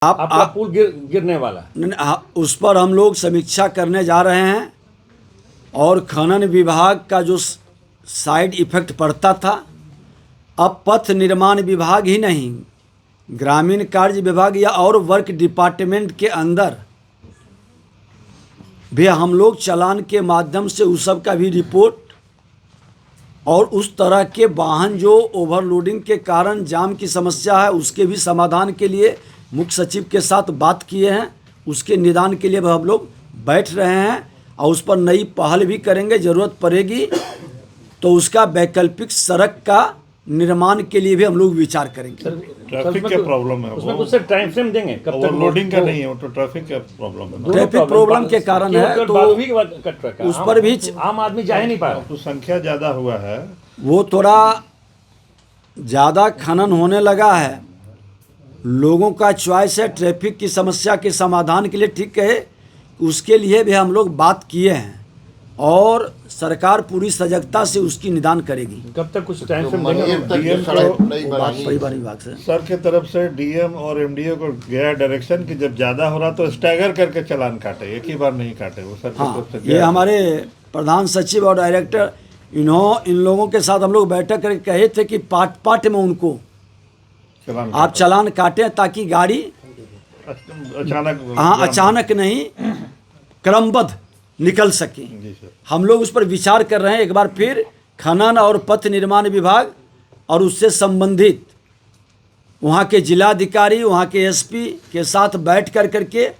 आपका पुल गिरने वाला। उस पर हम लोग समीक्षा करने जा रहे हैं और खनन विभाग का जो साइड इफेक्ट पड़ता था, अब पथ निर्माण विभाग ही नहीं, ग्रामीण कार्य विभाग या और वर्क डिपार्टमेंट के अंदर भी हम लोग चालान के माध्यम से उस सब का भी रिपोर्ट और उस तरह के वाहन जो ओवरलोडिंग के कारण जाम की समस्या है उसके भी समाधान के लिए मुख्य सचिव के साथ बात किए हैं। उसके निदान के लिए हम लोग बैठ रहे हैं और उस पर नई पहल भी करेंगे। ज़रूरत पड़ेगी तो उसका वैकल्पिक सड़क का निर्माण के लिए भी हम लोग विचार करेंगे। ट्रैफिक का प्रॉब्लम है, उसमें कुछ टाइम फ्रेम देंगे कब तक? लोडिंग का नहीं है, वो तो ट्रैफिक का प्रॉब्लम है। ट्रैफिक प्रॉब्लम के कारण है तो उस पर भी आम आदमी जा ही नहीं पा रहा। तो संख्या ज़्यादा हुआ है, वो थोड़ा ज़्यादा खनन होने लगा है। लोगों का चॉइस है ट्रैफिक की समस्या के समाधान के लिए, ठीक है, उसके लिए भी हम लोग बात किए हैं और सरकार पूरी सजगता से उसकी निदान करेगी। कब तक कुछ टाइम फ्रेम देंगे? डीएम परिवहन विभाग से सर के तरफ से डीएम और एमडीओ को गया डायरेक्शन कि जब ज़्यादा हो रहा तो स्टैगर करके चालान काटे, एक ही बार नहीं काटे। वो सर की तरफ से ये हमारे प्रधान सचिव और डायरेक्टर इन लोगों के साथ हम लोग बैठक करके कहे थे कि पार्ट में उनको आप चालान काटें ताकि गाड़ी अचानक नहीं क्रमबद्ध निकल सके। हम लोग उस पर विचार कर रहे हैं। एक बार फिर खनन और पथ निर्माण विभाग और उससे संबंधित वहाँ के जिलाधिकारी, वहाँ के एसपी के साथ बैठ करके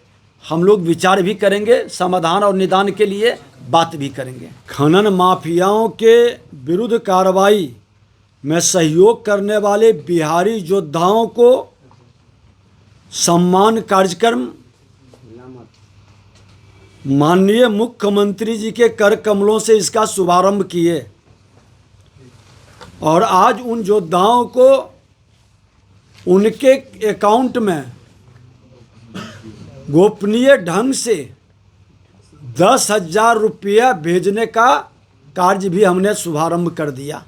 हम लोग विचार भी करेंगे, समाधान और निदान के लिए बात भी करेंगे। खनन माफियाओं के विरुद्ध कार्रवाई में सहयोग करने वाले बिहारी योद्धाओं को सम्मान कार्यक्रम माननीय मुख्यमंत्री जी के कर कमलों से इसका शुभारंभ किए और आज उन योद्धाओं को उनके अकाउंट में गोपनीय ढंग से 10,000 रुपया भेजने का कार्य भी हमने शुभारंभ कर दिया।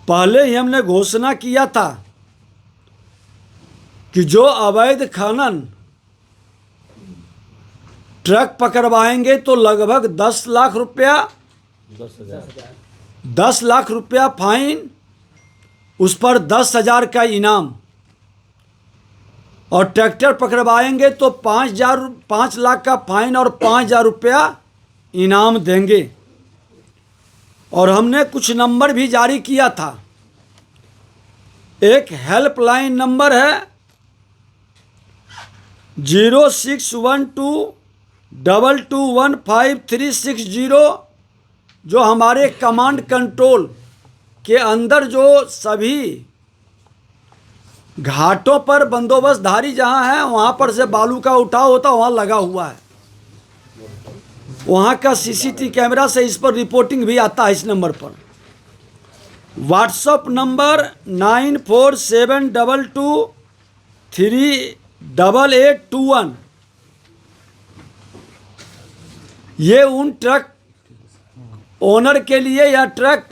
पहले ही हमने घोषणा किया था कि जो अवैध खनन ट्रक पकड़वाएंगे तो लगभग 10 लाख रुपया 10 लाख रुपया फाइन, उस पर 10,000 का इनाम, और ट्रैक्टर पकड़वाएंगे तो 5 लाख का फाइन और 5,000 रुपया इनाम देंगे। और हमने कुछ नंबर भी जारी किया था। एक हेल्पलाइन नंबर है 0612221530, जो हमारे कमांड कंट्रोल के अंदर जो सभी घाटों पर बंदोबस्तधारी जहां हैं वहां पर से बालू का उठाव होता वहां लगा हुआ है। वहाँ का सीसीटीवी कैमरा से इस पर रिपोर्टिंग भी आता है। इस नंबर पर व्हाट्सएप नंबर 9472238821, ये उन ट्रक ओनर के लिए या ट्रक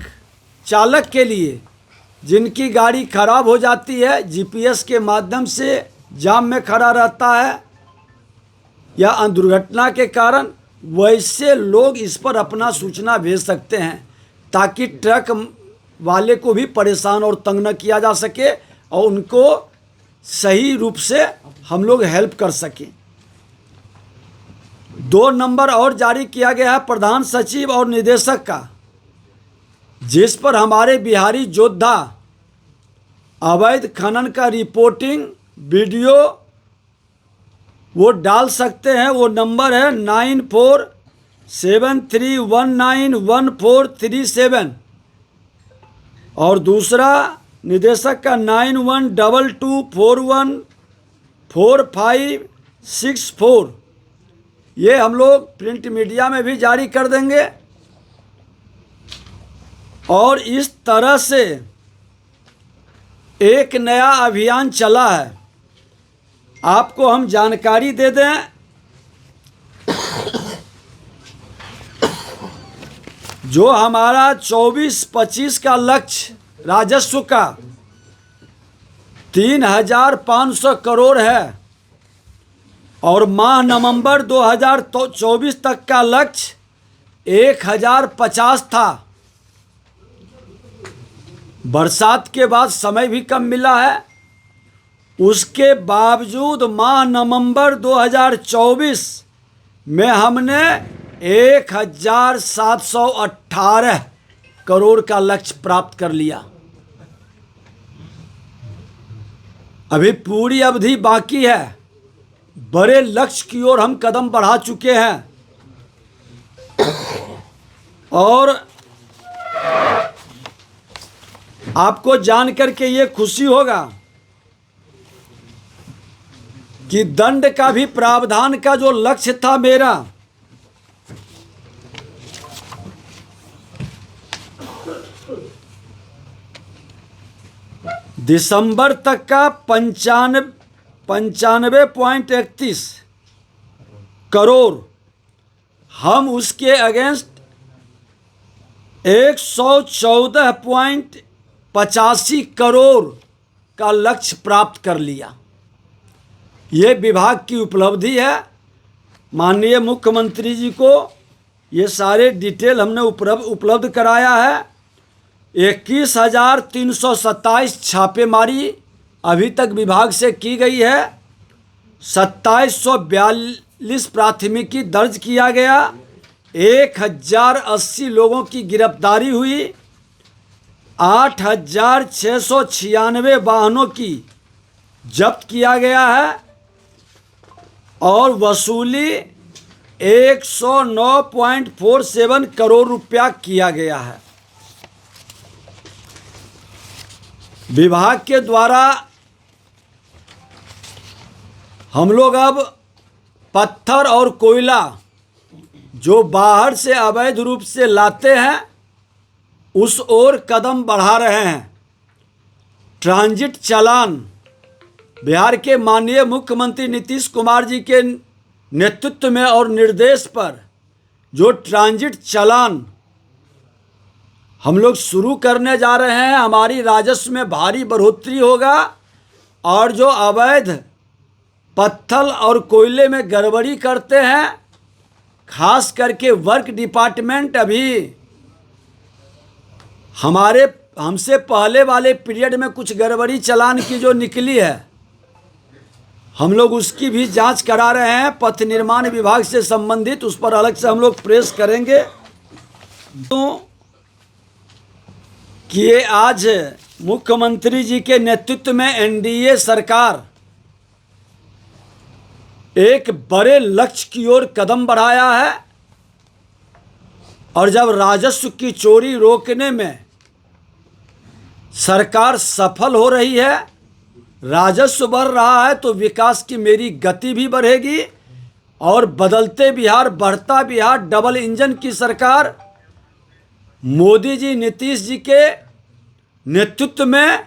चालक के लिए जिनकी गाड़ी खराब हो जाती है, जीपीएस के माध्यम से जाम में खड़ा रहता है या दुर्घटना के कारण, वैसे लोग इस पर अपना सूचना भेज सकते हैं ताकि ट्रक वाले को भी परेशान और तंग न किया जा सके और उनको सही रूप से हम लोग हेल्प कर सकें। 2 नंबर और जारी किया गया है प्रधान सचिव और निदेशक का, जिस पर हमारे बिहारी योद्धा अवैध खनन का रिपोर्टिंग वीडियो वो डाल सकते हैं। वो नंबर है 9473191437 और दूसरा निदेशक का 9122414564। ये हम लोग प्रिंट मीडिया में भी जारी कर देंगे। और इस तरह से एक नया अभियान चला है, आपको हम जानकारी दे दें। जो हमारा 24-25 का लक्ष्य राजस्व का 3,500 करोड़ है और माह नवंबर 2024 तक का लक्ष्य 1,050 था। बरसात के बाद समय भी कम मिला है, उसके बावजूद माह नवंबर 2024 में हमने 1,718 करोड़ का लक्ष्य प्राप्त कर लिया। अभी पूरी अवधि बाकी है, बड़े लक्ष्य की ओर हम कदम बढ़ा चुके हैं। और आपको जानकर के ये खुशी होगा कि दंड का भी प्रावधान का जो लक्ष्य था मेरा, दिसंबर तक का 95.31 करोड़, हम उसके अगेंस्ट 114.85 करोड़ का लक्ष्य प्राप्त कर लिया। ये विभाग की उपलब्धि है। माननीय मुख्यमंत्री जी को ये सारे डिटेल हमने उपलब्ध कराया है। 21,327 छापेमारी अभी तक विभाग से की गई है। 2742 प्राथमिकी दर्ज किया गया। 1,080 लोगों की गिरफ्तारी हुई। 8,696 वाहनों की जब्त किया गया है और वसूली 109.47 करोड़ रुपया किया गया है। विभाग के द्वारा हम लोग अब पत्थर और कोयला जो बाहर से अवैध रूप से लाते हैं उस ओर कदम बढ़ा रहे हैं। ट्रांजिट चालान बिहार के माननीय मुख्यमंत्री नीतीश कुमार जी के नेतृत्व में और निर्देश पर जो ट्रांजिट चालान हम लोग शुरू करने जा रहे हैं, हमारी राजस्व में भारी बढ़ोतरी होगा और जो अवैध पत्थर और कोयले में गड़बड़ी करते हैं, खास करके वर्क डिपार्टमेंट अभी हमसे पहले वाले पीरियड में कुछ गड़बड़ी चालान की जो निकली है, हम लोग उसकी भी जांच करा रहे हैं। पथ निर्माण विभाग से संबंधित उस पर अलग से हम लोग प्रेस करेंगे। तो कि ये आज मुख्यमंत्री जी के नेतृत्व में एनडीए सरकार एक बड़े लक्ष्य की ओर कदम बढ़ाया है और जब राजस्व की चोरी रोकने में सरकार सफल हो रही है, राजस्व बढ़ रहा है, तो विकास की मेरी गति भी बढ़ेगी और बदलते बिहार बढ़ता बिहार डबल इंजन की सरकार मोदी जी नीतीश जी के नेतृत्व में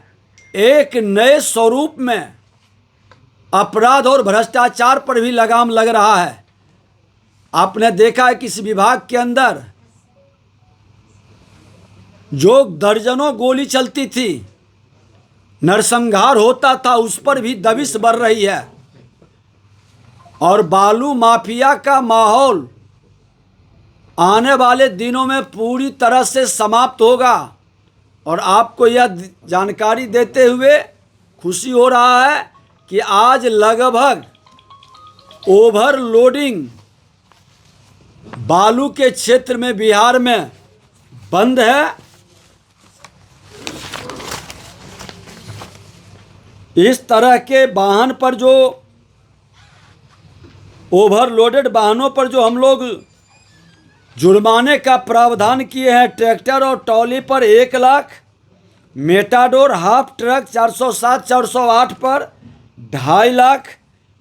एक नए स्वरूप में अपराध और भ्रष्टाचार पर भी लगाम लग रहा है। आपने देखा है कि इस विभाग के अंदर जो दर्जनों गोली चलती थी, नरसंहार होता था, उस पर भी दबिश बढ़ रही है और बालू माफिया का माहौल आने वाले दिनों में पूरी तरह से समाप्त होगा। और आपको यह जानकारी देते हुए खुशी हो रहा है कि आज लगभग ओवरलोडिंग बालू के क्षेत्र में बिहार में बंद है। इस तरह के वाहन पर जो ओवरलोडेड वाहनों पर जो हम लोग जुर्माने का प्रावधान किए हैं, ट्रैक्टर और ट्रॉली पर 1 लाख, मेटाडोर हाफ ट्रक 407 408 पर 2.5 लाख,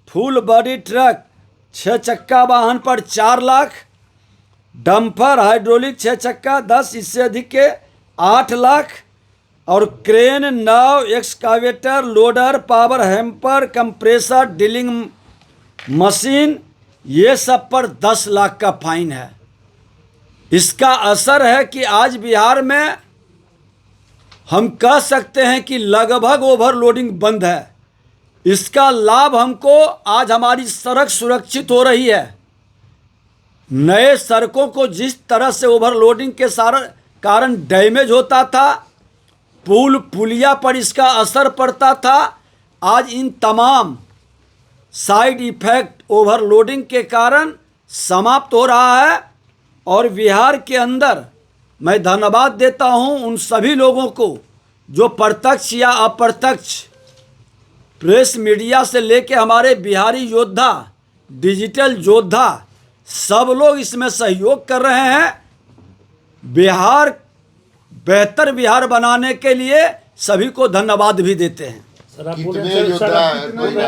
फुल बॉडी ट्रक 6 चक्का वाहन पर 4 लाख, डंपर हाइड्रोलिक 6 चक्का 10, इससे अधिक के 8 लाख और क्रेन, नाव, excavator, loader, power hammer, compressor, drilling machine, ये सब पर 10 लाख का फाइन है। इसका असर है कि आज बिहार में हम कह सकते हैं कि लगभग ओवरलोडिंग बंद है। इसका लाभ हमको आज हमारी सड़क सुरक्षित हो रही है। नए सड़कों को जिस तरह से ओवरलोडिंग के कारण डैमेज होता था, पुल पुलिया पर इसका असर पड़ता था, आज इन तमाम साइड इफेक्ट ओवरलोडिंग के कारण समाप्त हो रहा है। और बिहार के अंदर मैं धन्यवाद देता हूं उन सभी लोगों को जो प्रत्यक्ष या अप्रत्यक्ष प्रेस मीडिया से लेके हमारे बिहारी योद्धा, डिजिटल योद्धा, सब लोग इसमें सहयोग कर रहे हैं। बिहार बेहतर बिहार बनाने के लिए सभी को धन्यवाद भी देते हैं। सर आप कितने बोले योद्धा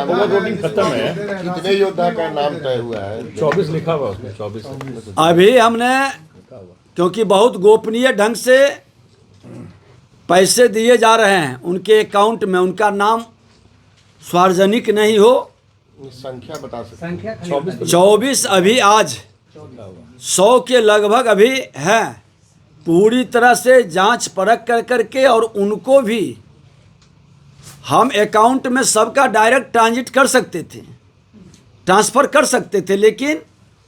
ओवरलोडिंग खत्म है। कितने योद्धा का नाम तय हुआ है? 24 लिखा हुआ उसमें, 24। अभी हमने, क्योंकि बहुत गोपनीय ढंग से पैसे दिए जा रहे हैं उनके अकाउंट में, उनका नाम सार्वजनिक नहीं हो, संख्या बता सकते? 24 अभी आज 100 के लगभग अभी हैं। पूरी तरह से जांच परख कर करके और उनको भी हम अकाउंट में सबका डायरेक्ट ट्रांजिट कर सकते थे, ट्रांसफ़र कर सकते थे, लेकिन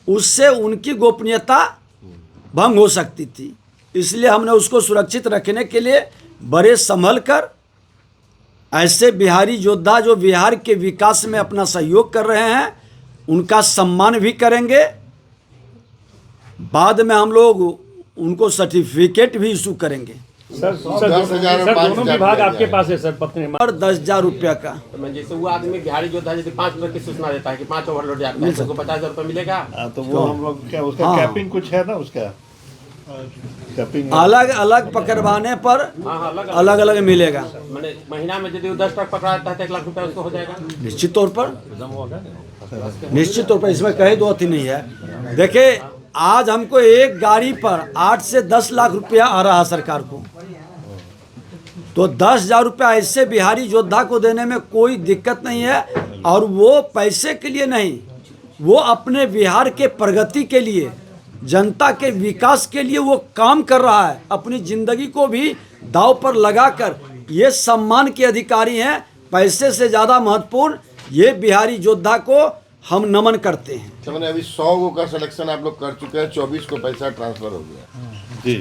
उससे उनकी गोपनीयता भंग हो सकती थी। इसलिए हमने उसको सुरक्षित रखने के लिए बड़े संभल कर ऐसे बिहारी योद्धा जो बिहार के विकास में अपना सहयोग कर रहे हैं उनका सम्मान भी करेंगे। बाद में हम लोग उनको सर्टिफिकेट भी इशू करेंगे। सर 10,000 और सर 5,000 दोनों विभाग आपके पास है सर, पत्नी और 10,000 रुपया का। जैसे वो आदमी बिहारी योद्धा जैसे 5 रुपये की सूचना देता है कि 5 ओवरलोड जाता है, उसको 50,000 रुपये मिलेगा। तो वो हम लोग क्या उसका हाँ। कैपिंग कुछ है ना, उसका कैपिंग अलग अलग पकड़वाने पर हाँ, अलग अलग मिलेगा। मैंने महीना में यदि वो 10 ट्रक पकड़ा जाता है तो 1 लाख रुपया उसको हो जाएगा। निश्चित तौर पर, निश्चित तौर पर इसमें कहीं दो अथी नहीं है। देखिए आज हमको एक गाड़ी पर 8 से 10 लाख रुपया आ रहा है सरकार को, तो 10,000 रुपया ऐसे बिहारी योद्धा को देने में कोई दिक्कत नहीं है। और वो पैसे के लिए नहीं, वो अपने बिहार के प्रगति के लिए, जनता के विकास के लिए वो काम कर रहा है, अपनी ज़िंदगी को भी दांव पर लगाकर। ये सम्मान के अधिकारी हैं। पैसे से ज़्यादा महत्वपूर्ण ये बिहारी योद्धा को हम नमन करते हैं। मैंने अभी 100 का सिलेक्शन आप लोग कर चुके हैं, 24 को पैसा ट्रांसफर हो गया। जी।